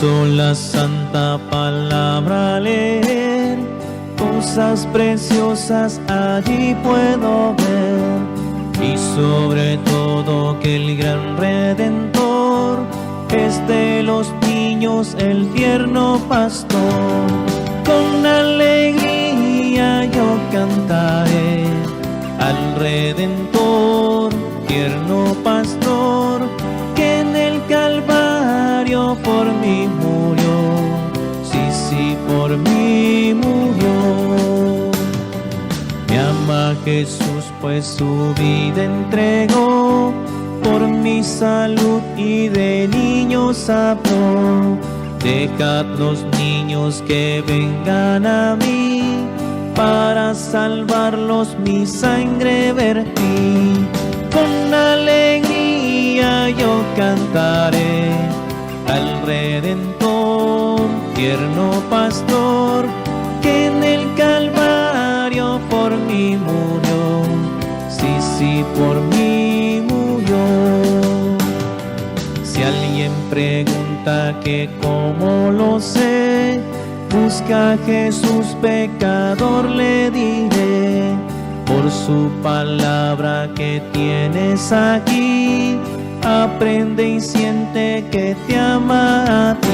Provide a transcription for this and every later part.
sola santa palabra leer, cosas preciosas allí puedo ver, y sobre todo que el gran Redentor es de los niños el tierno pastor. Con alegría yo cantaré al Redentor, tierno pastor, que en el Calvario por mí murió, sí, por mí murió. Me ama Jesús, pues su vida entregó, por mi salud y de niños habló. Dejad los niños que vengan a mí, para salvarlos mi sangre vertí. Con alegría yo cantaré al Redentor, tierno pastor, que en el Calvario por mí murió, sí, por mí murió. Si alguien pregunta que cómo lo sé, busca a Jesús pecador, le diré, por su palabra que tienes aquí, aprende y siente que te ama a ti.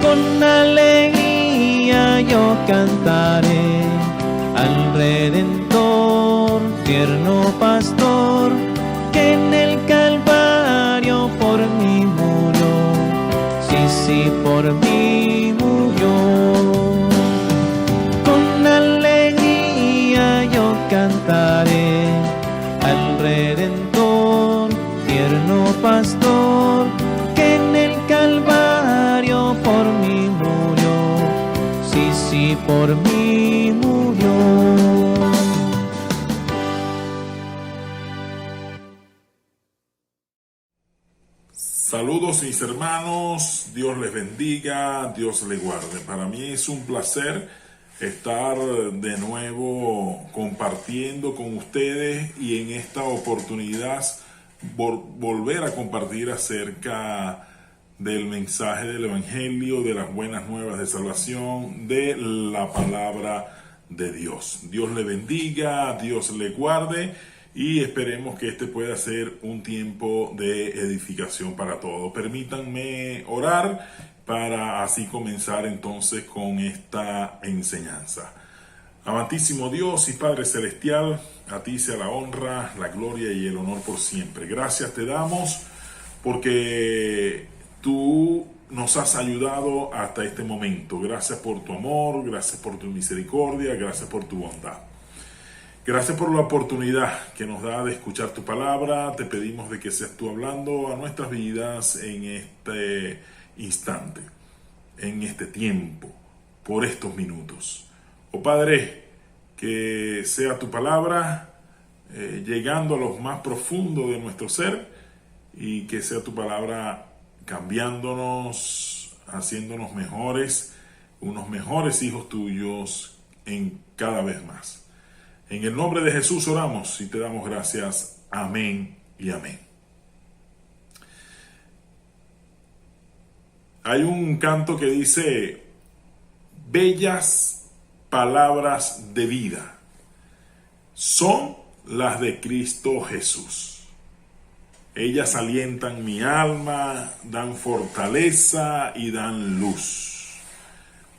Con alegría yo cantaré al Redentor, tierno pastor, que en el Calvario por mí murió, sí, por mí murió. Con alegría yo cantaré al Redentor, tierno pastor, que en el Calvario por mí murió, sí, por mí murió. Saludos mis hermanos, Dios les bendiga, Dios les guarde. Para mí es un placer estar de nuevo compartiendo con ustedes y en esta oportunidad volver a compartir acerca del mensaje del Evangelio, de las buenas nuevas de salvación, de la palabra de Dios. Dios le bendiga, Dios le guarde y esperemos que este pueda ser un tiempo de edificación para todos. Permítanme orar para así comenzar entonces con esta enseñanza. Amantísimo Dios y Padre Celestial, a ti sea la honra, la gloria y el honor por siempre. Gracias te damos porque tú nos has ayudado hasta este momento. Gracias por tu amor, gracias por tu misericordia, gracias por tu bondad. Gracias por la oportunidad que nos da de escuchar tu palabra. Te pedimos de que seas tú hablando a nuestras vidas en este instante, en este tiempo, por estos minutos. Oh Padre, que sea tu palabra llegando a lo más profundo de nuestro ser y que sea tu palabra cambiándonos, haciéndonos mejores, unos mejores hijos tuyos en cada vez más. En el nombre de Jesús oramos y te damos gracias. Amén y amén. Hay un canto que dice: bellas palabras de vida son las de Cristo Jesús. Ellas alientan mi alma, dan fortaleza y dan luz.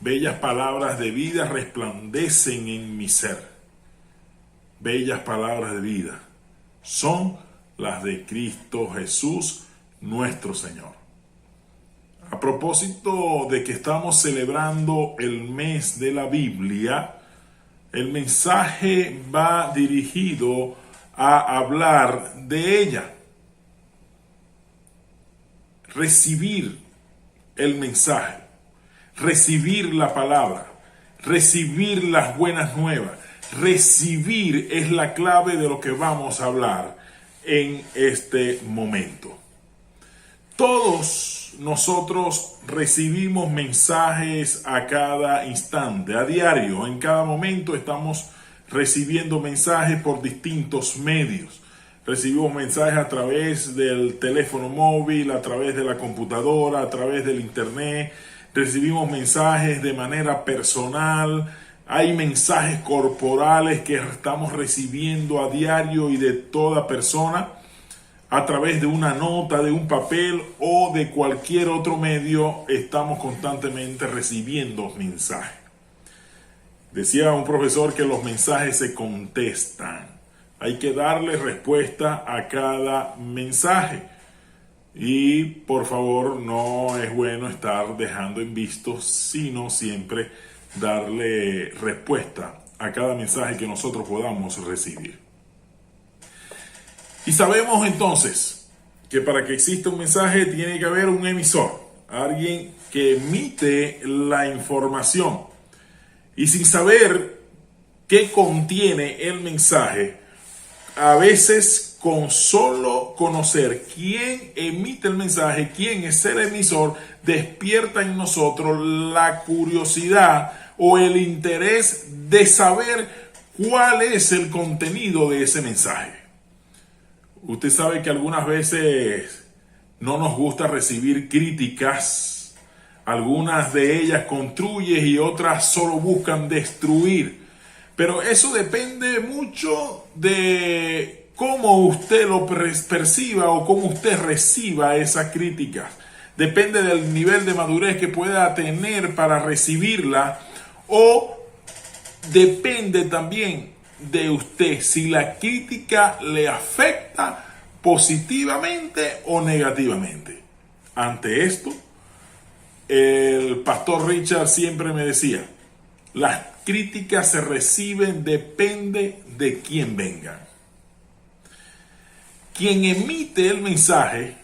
Bellas palabras de vida resplandecen en mi ser. Bellas palabras de vida son las de Cristo Jesús, nuestro Señor. A propósito de que estamos celebrando el mes de la Biblia, el mensaje va dirigido a hablar de ella. Recibir el mensaje, recibir la palabra, recibir las buenas nuevas. Recibir es la clave de lo que vamos a hablar en este momento. Todos nosotros recibimos mensajes a cada instante, a diario, en cada momento estamos recibiendo mensajes por distintos medios. recibimos mensajes a través del teléfono móvil, a través de la computadora, a través del internet, recibimos mensajes de manera personal, hay mensajes corporales que estamos recibiendo a diario y de toda persona a través de una nota, de un papel o de cualquier otro medio. Estamos constantemente recibiendo mensajes. Decía un profesor que los mensajes se contestan. Hay que darle respuesta a cada mensaje. Y por favor, no es bueno estar dejando en visto, sino siempre darle respuesta a cada mensaje que nosotros podamos recibir. Y sabemos entonces que para que exista un mensaje tiene que haber un emisor, alguien que emite la información. Y sin saber qué contiene el mensaje, a veces con solo conocer quién emite el mensaje, quién es el emisor, despierta en nosotros la curiosidad o el interés de saber cuál es el contenido de ese mensaje. Usted sabe que algunas veces no nos gusta recibir críticas. Algunas de ellas construyen y otras solo buscan destruir. Pero eso depende mucho de cómo usted lo perciba o cómo usted reciba esas críticas. Depende del nivel de madurez que pueda tener para recibirla, o depende también de usted si la crítica le afecta positivamente o negativamente. Ante esto, el pastor Richard siempre me decía: las críticas se reciben, depende de quién vengan. Quien emite el mensaje,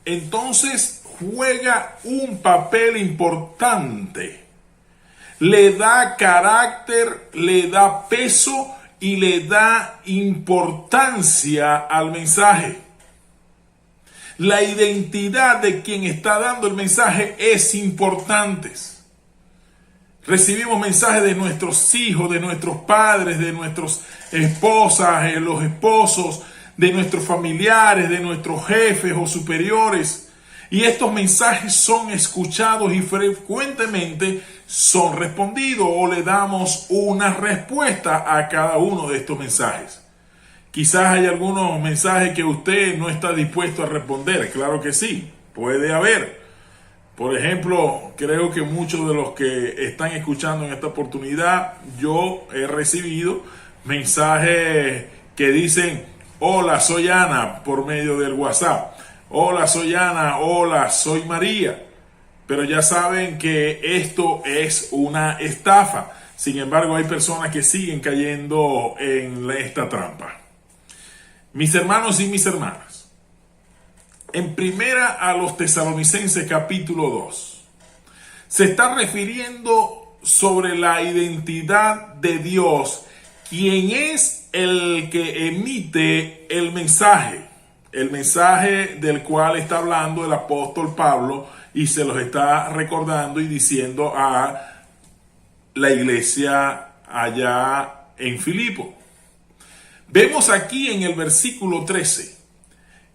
entonces juega un papel importante. Le da carácter, le da peso y le da importancia al mensaje. La identidad de quien está dando el mensaje es importante. Recibimos mensajes de nuestros hijos, de nuestros padres, de nuestras esposas, los esposos, de nuestros familiares, de nuestros jefes o superiores. Y estos mensajes son escuchados y frecuentemente son respondidos, o le damos una respuesta a cada uno de estos mensajes. Quizás hay algunos mensajes que usted no está dispuesto a responder. Claro que sí, puede haber. Por ejemplo, creo que muchos de los que están escuchando en esta oportunidad, yo he recibido mensajes que dicen: hola, soy Ana, por medio del WhatsApp. Hola, soy Ana. Hola, soy María. Pero ya saben que esto es una estafa. Sin embargo, hay personas que siguen cayendo en esta trampa. Mis hermanos y mis hermanas, en primera a los Tesalonicenses capítulo 2, se está refiriendo sobre la identidad de Dios, quien es el que emite el mensaje del cual está hablando el apóstol Pablo, y se los está recordando y diciendo a la iglesia allá en Filipo. Vemos aquí en el versículo 13,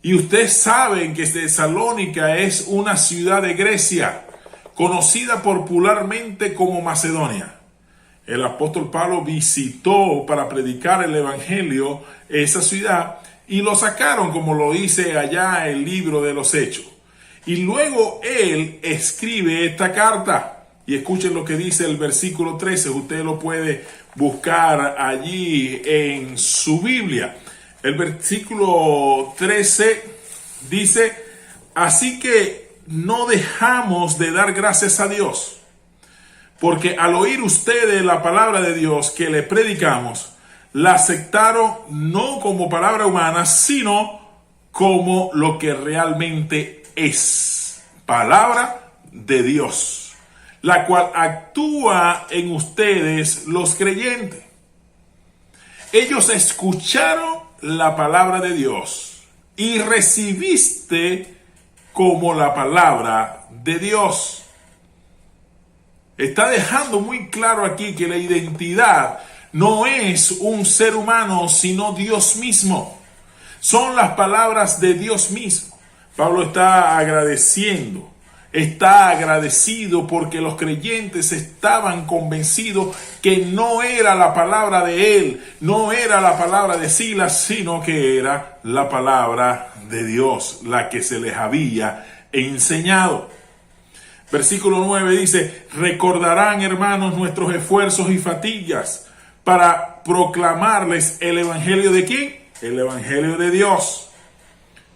y ustedes saben que Tesalónica es una ciudad de Grecia, conocida popularmente como Macedonia. El apóstol Pablo visitó para predicar el evangelio esa ciudad, y lo sacaron, como lo dice allá el libro de los Hechos. Y luego él escribe esta carta. Y escuchen lo que dice el versículo 13. Usted lo puede buscar allí en su Biblia. El versículo 13 dice: así que no dejamos de dar gracias a Dios, porque al oír ustedes la palabra de Dios que le predicamos, la aceptaron no como palabra humana, sino como lo que realmente es: palabra de Dios, la cual actúa en ustedes los creyentes. Ellos escucharon la palabra de Dios y recibiste como la palabra de Dios. Está dejando muy claro aquí que la identidad no es un ser humano, sino Dios mismo. Son las palabras de Dios mismo. Pablo está agradecido porque los creyentes estaban convencidos que no era la palabra de él, no era la palabra de Silas, sino que era la palabra de Dios, la que se les había enseñado. Versículo 9 dice: recordarán, hermanos, nuestros esfuerzos y fatigas para proclamarles el evangelio de ¿quién? El evangelio de Dios.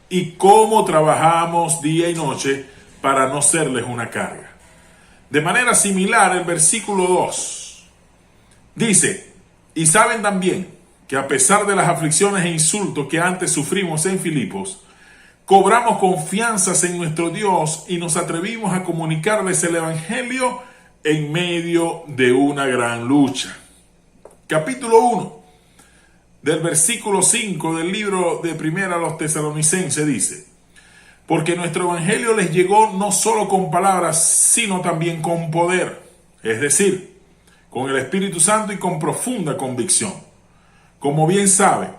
Y cómo trabajamos día y noche para no serles una carga. De manera similar, el versículo 2 dice: y saben también que a pesar de las aflicciones e insultos que antes sufrimos en Filipos, cobramos confianzas en nuestro Dios y nos atrevimos a comunicarles el evangelio en medio de una gran lucha. Capítulo 1 del versículo 5 del libro de Primera a los Tesalonicenses dice: porque nuestro evangelio les llegó no solo con palabras, sino también con poder, es decir, con el Espíritu Santo y con profunda convicción. Como bien saben,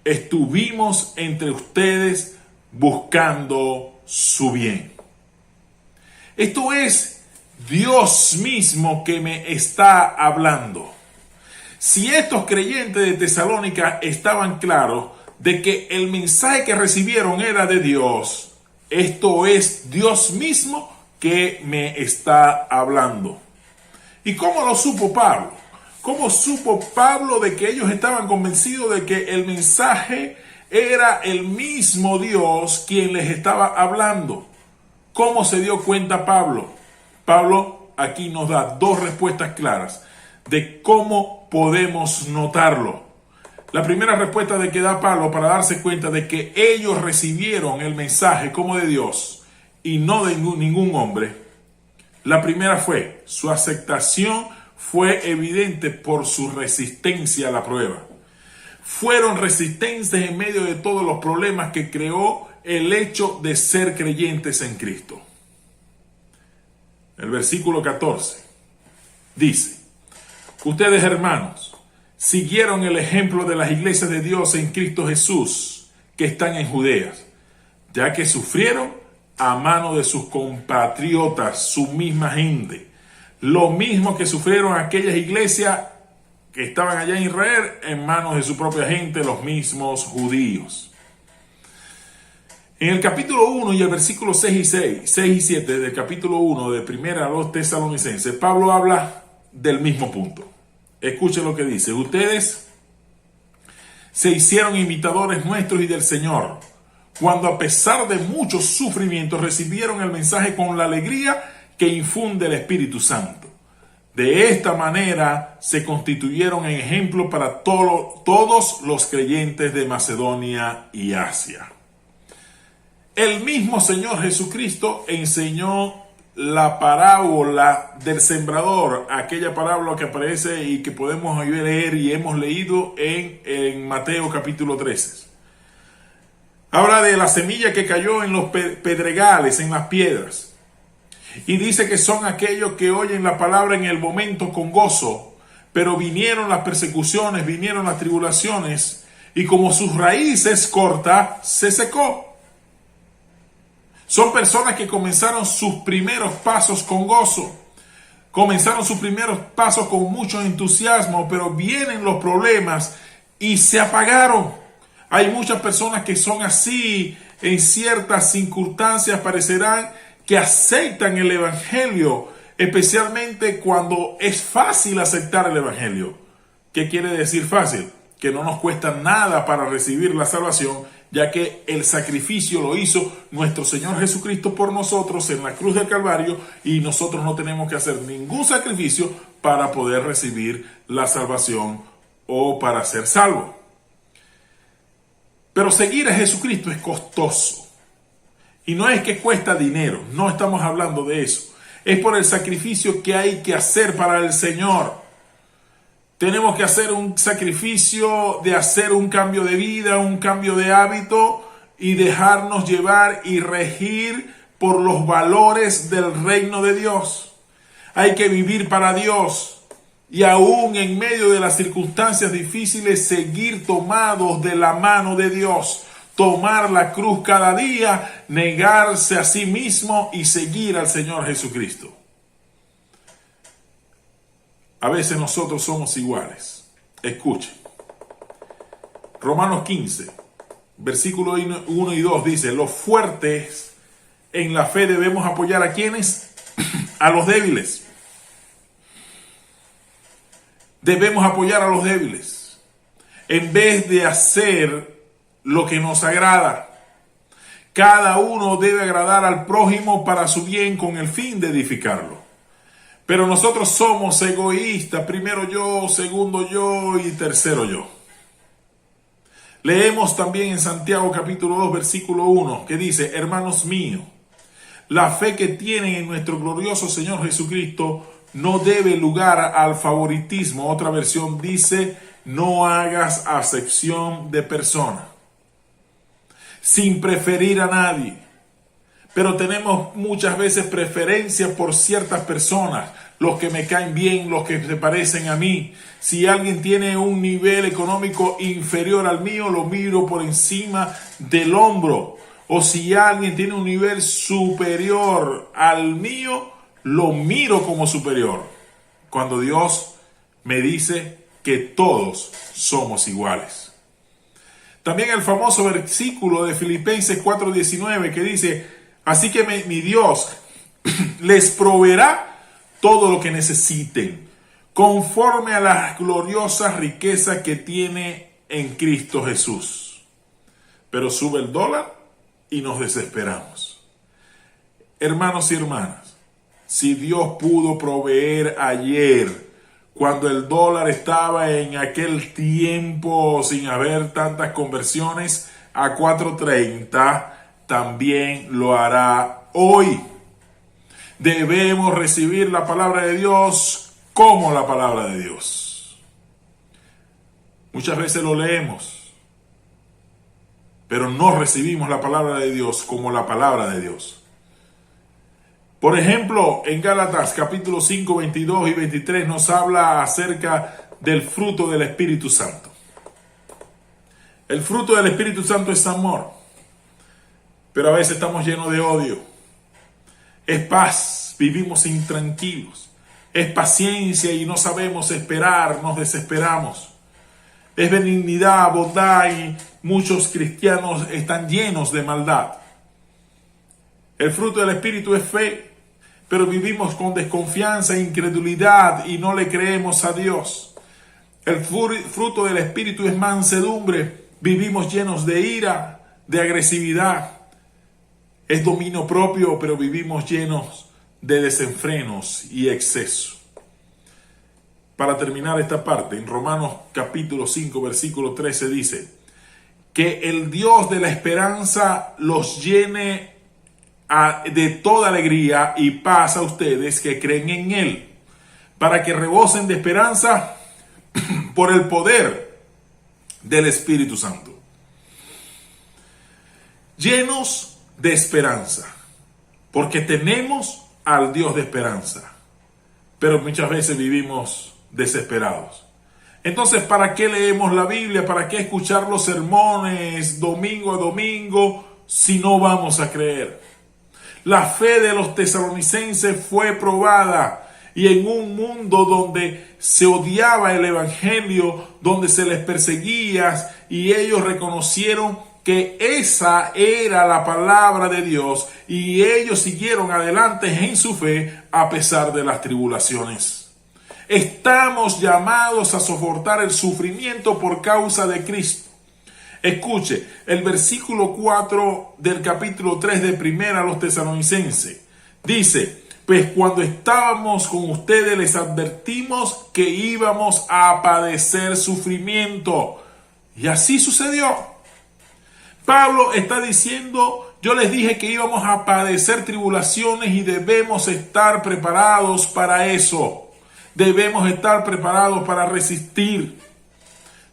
estuvimos entre ustedes buscando su bien. Esto es Dios mismo que me está hablando. Si estos creyentes de Tesalónica estaban claros de que el mensaje que recibieron era de Dios, esto es Dios mismo que me está hablando. ¿Y cómo lo supo Pablo? ¿Cómo supo Pablo de que ellos estaban convencidos de que el mensaje era el mismo Dios quien les estaba hablando? ¿Cómo se dio cuenta Pablo? Pablo aquí nos da dos respuestas claras de cómo podemos notarlo. La primera respuesta de que da Pablo para darse cuenta de que ellos recibieron el mensaje como de Dios y no de ningún hombre. La primera fue: su aceptación fue evidente por su resistencia a la prueba. Fueron resistentes en medio de todos los problemas que creó el hecho de ser creyentes en Cristo. El versículo 14 dice: ustedes, hermanos, siguieron el ejemplo de las iglesias de Dios en Cristo Jesús que están en Judea, ya que sufrieron a mano de sus compatriotas, su misma gente, lo mismo que sufrieron aquellas iglesias que estaban allá en Israel en manos de su propia gente, los mismos judíos. En el capítulo 1 y el versículo 6 y 7 del capítulo 1 de Primera a los Tesalonicenses, Pablo habla del mismo punto. Escuchen lo que dice: ustedes se hicieron imitadores nuestros y del Señor, cuando a pesar de muchos sufrimientos recibieron el mensaje con la alegría que infunde el Espíritu Santo. De esta manera se constituyeron en ejemplo para todos los creyentes de Macedonia y Asia. El mismo Señor Jesucristo enseñó la parábola del sembrador, aquella parábola que aparece y que podemos leer y hemos leído en Mateo capítulo 13. Habla de la semilla que cayó en los pedregales, en las piedras. Y dice que son aquellos que oyen la palabra en el momento con gozo, pero vinieron las persecuciones, vinieron las tribulaciones, y como sus raíces cortas, se secó. Son personas que comenzaron sus primeros pasos con gozo, comenzaron sus primeros pasos con mucho entusiasmo, pero vienen los problemas y se apagaron. Hay muchas personas que son así, en ciertas circunstancias parecerán que aceptan el evangelio, especialmente cuando es fácil aceptar el evangelio. ¿Qué quiere decir fácil? Que no nos cuesta nada para recibir la salvación, ya que el sacrificio lo hizo nuestro Señor Jesucristo por nosotros en la cruz del Calvario, y nosotros no tenemos que hacer ningún sacrificio para poder recibir la salvación o para ser salvo. Pero seguir a Jesucristo es costoso. Y no es que cuesta dinero, no estamos hablando de eso. Es por el sacrificio que hay que hacer para el Señor. Tenemos que hacer un sacrificio de hacer un cambio de vida, un cambio de hábito y dejarnos llevar y regir por los valores del reino de Dios. Hay que vivir para Dios y aún en medio de las circunstancias difíciles seguir tomados de la mano de Dios. tomar la cruz cada día, negarse a sí mismo y seguir al Señor Jesucristo. A veces nosotros somos iguales. Escuchen. Romanos 15, versículo 1 y 2 dice: los fuertes en la fe debemos apoyar a quienes, a los débiles. Debemos apoyar a los débiles en vez de hacer lo que nos agrada. Cada uno debe agradar al prójimo para su bien con el fin de edificarlo. Pero nosotros somos egoístas, primero yo, segundo yo y tercero yo. Leemos también en Santiago capítulo 2 versículo 1 que dice: hermanos míos, la fe que tienen en nuestro glorioso Señor Jesucristo no debe lugar al favoritismo. Otra versión dice: no hagas acepción de persona, sin preferir a nadie. Pero tenemos muchas veces preferencias por ciertas personas, los que me caen bien, los que se parecen a mí. Si alguien tiene un nivel económico inferior al mío, lo miro por encima del hombro. O si alguien tiene un nivel superior al mío, lo miro como superior. Cuando Dios me dice que todos somos iguales. También el famoso versículo de Filipenses 4:19 que dice: así que mi Dios les proveerá todo lo que necesiten, conforme a las gloriosas riquezas que tiene en Cristo Jesús. Pero sube el dólar y nos desesperamos. Hermanos y hermanas, si Dios pudo proveer ayer, cuando el dólar estaba en aquel tiempo sin haber tantas conversiones a 4.30, también lo hará hoy. Debemos recibir la palabra de Dios como la palabra de Dios. Muchas veces lo leemos, pero no recibimos la palabra de Dios como la palabra de Dios. Por ejemplo, en Gálatas capítulo 5, 22 y 23 nos habla acerca del fruto del Espíritu Santo. El fruto del Espíritu Santo es amor, pero a veces estamos llenos de odio. Es paz, vivimos intranquilos. Es paciencia y no sabemos esperar, nos desesperamos. Es benignidad, bondad, y muchos cristianos están llenos de maldad. El fruto del Espíritu es fe, pero vivimos con desconfianza e incredulidad y no le creemos a Dios. El fruto del Espíritu es mansedumbre, vivimos llenos de ira, de agresividad. Es dominio propio, pero vivimos llenos de desenfrenos y exceso. Para terminar esta parte, en Romanos capítulo 5, versículo 13 dice: que el Dios de la esperanza los llene de toda alegría y paz a ustedes que creen en Él, para que rebosen de esperanza por el poder del Espíritu Santo. Llenos de esperanza, porque tenemos al Dios de esperanza, pero muchas veces vivimos desesperados. Entonces, ¿para qué leemos la Biblia? ¿Para qué escuchar los sermones domingo a domingo si no vamos a creer? La fe de los tesalonicenses fue probada, y en un mundo donde se odiaba el evangelio, donde se les perseguía, y ellos reconocieron que esa era la palabra de Dios, y ellos siguieron adelante en su fe a pesar de las tribulaciones. Estamos llamados a soportar el sufrimiento por causa de Cristo. Escuche, el versículo 4 del capítulo 3 de Primera a los Tesalonicenses dice: pues cuando estábamos con ustedes les advertimos que íbamos a padecer sufrimiento. Y así sucedió. Pablo está diciendo: yo les dije que íbamos a padecer tribulaciones y debemos estar preparados para eso. Debemos estar preparados para resistir.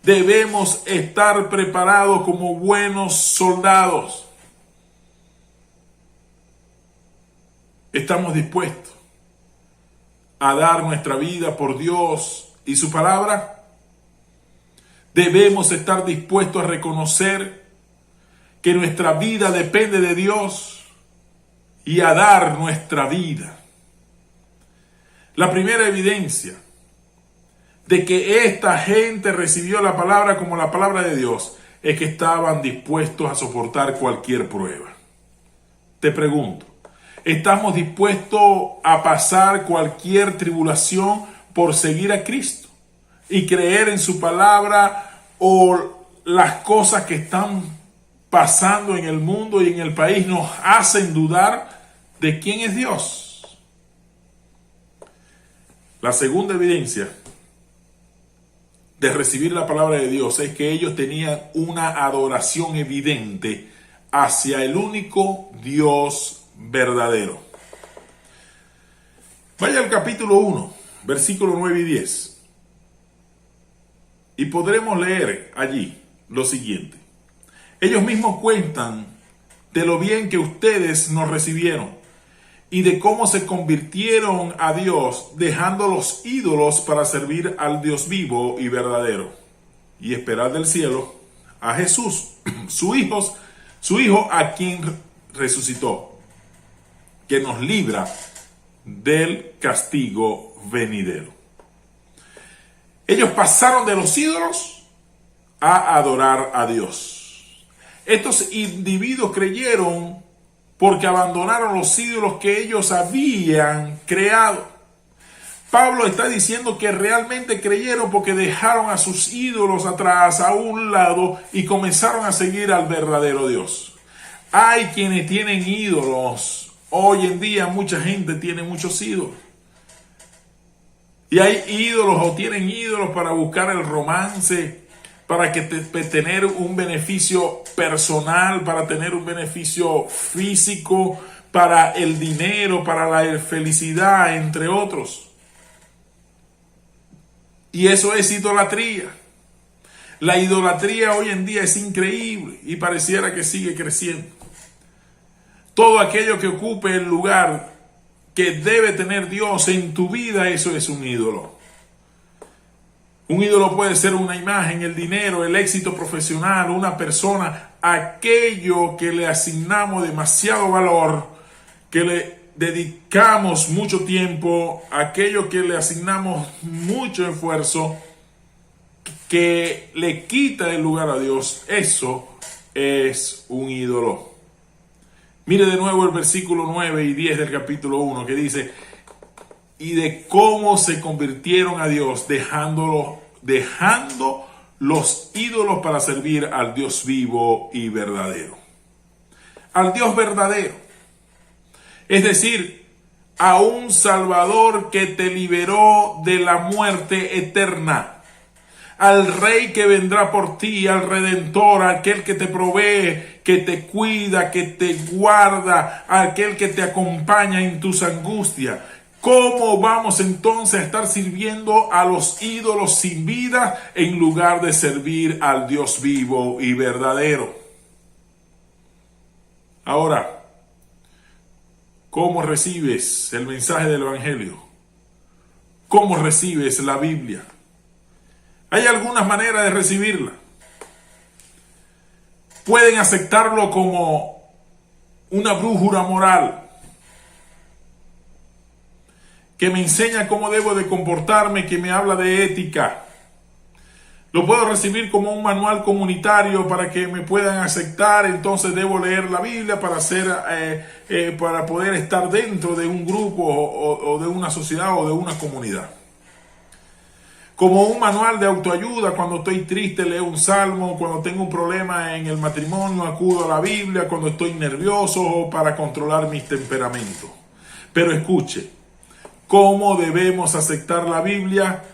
Debemos estar preparados como buenos soldados. ¿Estamos dispuestos a dar nuestra vida por Dios y su palabra? Debemos estar dispuestos a reconocer que nuestra vida depende de Dios y a dar nuestra vida. La primera evidencia de que esta gente recibió la palabra como la palabra de Dios es que estaban dispuestos a soportar cualquier prueba. Te pregunto, ¿estamos dispuestos a pasar cualquier tribulación por seguir a Cristo y creer en su palabra, o las cosas que están pasando en el mundo y en el país nos hacen dudar de quién es Dios? La segunda evidencia de recibir la palabra de Dios es que ellos tenían una adoración evidente hacia el único Dios verdadero. Vaya al capítulo 1, versículos 9 y 10. Y podremos leer allí lo siguiente. Ellos mismos cuentan de lo bien que ustedes nos recibieron y de cómo se convirtieron a Dios, dejando los ídolos para servir al Dios vivo y verdadero, y esperar del cielo a Jesús, su hijo a quien resucitó, que nos libra del castigo venidero. Ellos pasaron de los ídolos a adorar a Dios. Estos individuos creyeron porque abandonaron los ídolos que ellos habían creado. Pablo está diciendo que realmente creyeron porque dejaron a sus ídolos atrás, a un lado, y comenzaron a seguir al verdadero Dios. Hay quienes tienen ídolos. Hoy en día mucha gente tiene muchos ídolos. Y hay ídolos o tienen ídolos para buscar el romance, para tener un beneficio personal, para tener un beneficio físico, para el dinero, para la felicidad, entre otros. Y eso es idolatría. La idolatría hoy en día es increíble y pareciera que sigue creciendo. Todo aquello que ocupe el lugar que debe tener Dios en tu vida, eso es un ídolo. Un ídolo puede ser una imagen, el dinero, el éxito profesional, una persona, aquello que le asignamos demasiado valor, que le dedicamos mucho tiempo, aquello que le asignamos mucho esfuerzo, que le quita el lugar a Dios. Eso es un ídolo. Mire de nuevo el versículo 9 y 10 del capítulo 1, que dice: y de cómo se convirtieron a Dios dejando los ídolos para servir al Dios vivo y verdadero. Al Dios verdadero. Es decir, a un Salvador que te liberó de la muerte eterna. Al Rey que vendrá por ti, al Redentor, aquel que te provee, que te cuida, que te guarda, aquel que te acompaña en tus angustias. ¿Cómo vamos entonces a estar sirviendo a los ídolos sin vida en lugar de servir al Dios vivo y verdadero? Ahora, ¿cómo recibes el mensaje del Evangelio? ¿Cómo recibes la Biblia? Hay algunas maneras de recibirla. Pueden aceptarlo como una brújula moral que me enseña cómo debo de comportarme, que me habla de ética. Lo puedo recibir como un manual comunitario para que me puedan aceptar. Entonces debo leer la Biblia para poder estar dentro de un grupo o de una sociedad o de una comunidad. Como un manual de autoayuda, cuando estoy triste leo un salmo, cuando tengo un problema en el matrimonio acudo a la Biblia, cuando estoy nervioso o para controlar mis temperamentos. Pero escuche, ¿cómo debemos aceptar la Biblia?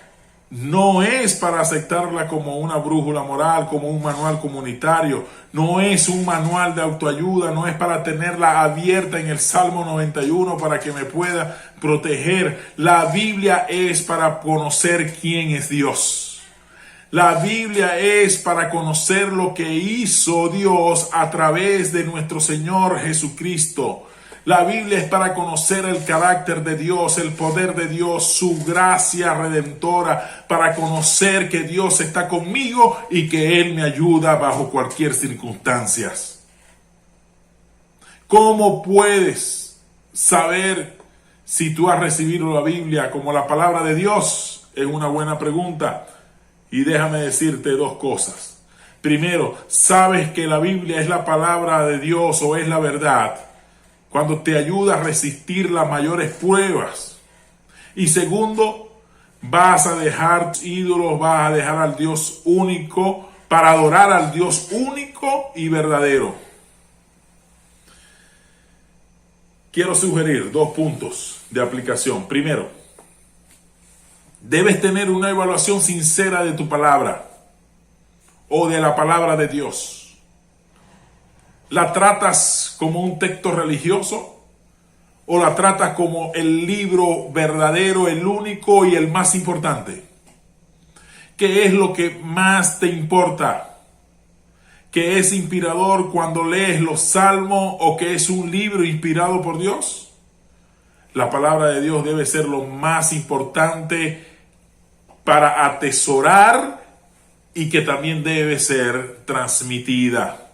No es para aceptarla como una brújula moral, como un manual comunitario, no es un manual de autoayuda, no es para tenerla abierta en el Salmo 91 para que me pueda proteger. La Biblia es para conocer quién es Dios. La Biblia es para conocer lo que hizo Dios a través de nuestro Señor Jesucristo. La Biblia es para conocer el carácter de Dios, el poder de Dios, su gracia redentora, para conocer que Dios está conmigo y que Él me ayuda bajo cualquier circunstancia. ¿Cómo puedes saber si tú has recibido la Biblia como la palabra de Dios? Es una buena pregunta. Y déjame decirte dos cosas. Primero, sabes que la Biblia es la palabra de Dios o es la verdad cuando te ayuda a resistir las mayores pruebas. Y segundo, vas a dejar ídolos, vas a dejar al Dios único para adorar al Dios único y verdadero. Quiero sugerir 2 puntos de aplicación. Primero, debes tener una evaluación sincera de tu palabra o de la palabra de Dios. ¿La tratas como un texto religioso o la tratas como el libro verdadero, el único y el más importante? ¿Qué es lo que más te importa? ¿Que es inspirador cuando lees los salmos o que es un libro inspirado por Dios? La palabra de Dios debe ser lo más importante para atesorar y que también debe ser transmitida.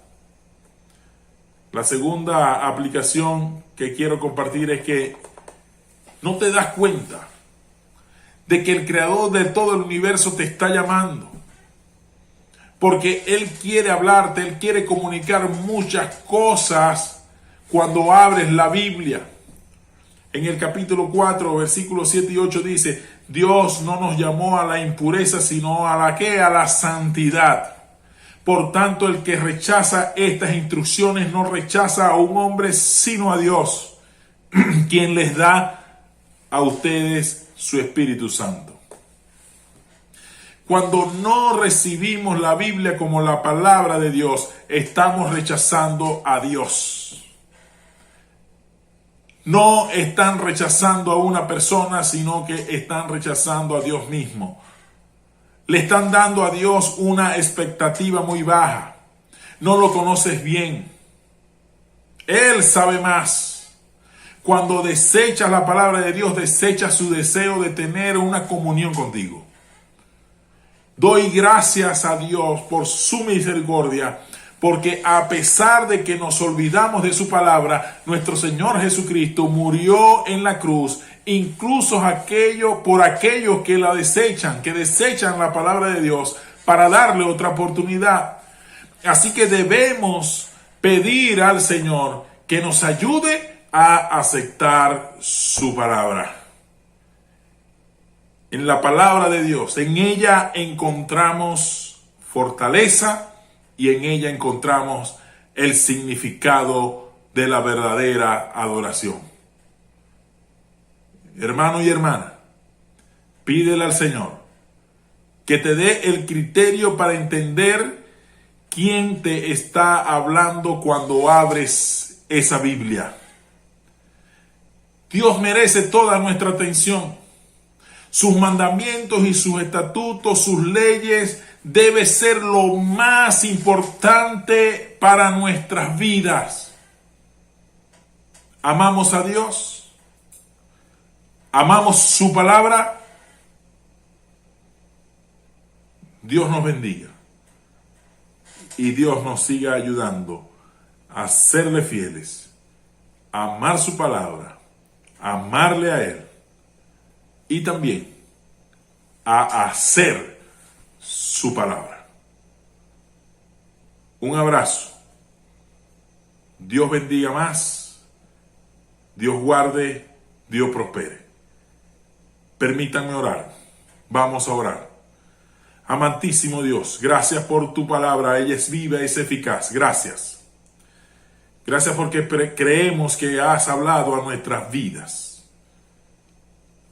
La segunda aplicación que quiero compartir es que no te das cuenta de que el creador de todo el universo te está llamando. Porque Él quiere hablarte, Él quiere comunicar muchas cosas cuando abres la Biblia. En el capítulo 4, versículos 7 y 8 dice, Dios no nos llamó a la impureza, sino a la ¿qué? A la santidad. Por tanto, el que rechaza estas instrucciones no rechaza a un hombre, sino a Dios, quien les da a ustedes su Espíritu Santo. Cuando no recibimos la Biblia como la palabra de Dios, estamos rechazando a Dios. No están rechazando a una persona, sino que están rechazando a Dios mismo. Le están dando a Dios una expectativa muy baja. No lo conoces bien. Él sabe más. Cuando desechas la palabra de Dios, desechas su deseo de tener una comunión contigo. Doy gracias a Dios por su misericordia, porque a pesar de que nos olvidamos de su palabra, nuestro Señor Jesucristo murió en la cruz, incluso por aquellos que la desechan, que desechan la palabra de Dios para darle otra oportunidad. Así que debemos pedir al Señor que nos ayude a aceptar su palabra. En la palabra de Dios, en ella encontramos fortaleza y en ella encontramos el significado de la verdadera adoración. Hermano y hermana, pídele al Señor que te dé el criterio para entender quién te está hablando cuando abres esa Biblia. Dios merece toda nuestra atención. Sus mandamientos y sus estatutos, sus leyes, debe ser lo más importante para nuestras vidas. ¿Amamos a Dios? ¿Amamos su palabra? Dios nos bendiga. Y Dios nos siga ayudando a serle fieles, a amar su palabra, a amarle a Él. Y también a hacer su palabra. Un abrazo. Dios bendiga más. Dios guarde. Dios prospere. Permítanme orar. Vamos a orar. Amantísimo Dios, gracias por tu palabra. Ella es viva y es eficaz. Gracias. Gracias porque creemos que has hablado a nuestras vidas.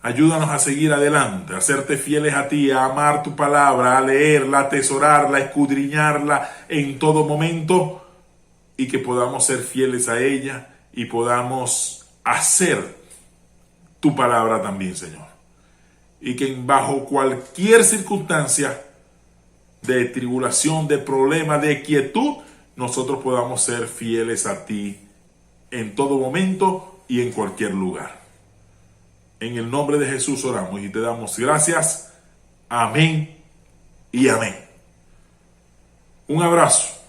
Ayúdanos a seguir adelante, a serte fieles a ti, a amar tu palabra, a leerla, a atesorarla, a escudriñarla en todo momento y que podamos ser fieles a ella y podamos hacer tu palabra también, Señor. Y que bajo cualquier circunstancia de tribulación, de problema, de quietud, nosotros podamos ser fieles a ti en todo momento y en cualquier lugar. En el nombre de Jesús oramos y te damos gracias. Amén y amén. Un abrazo.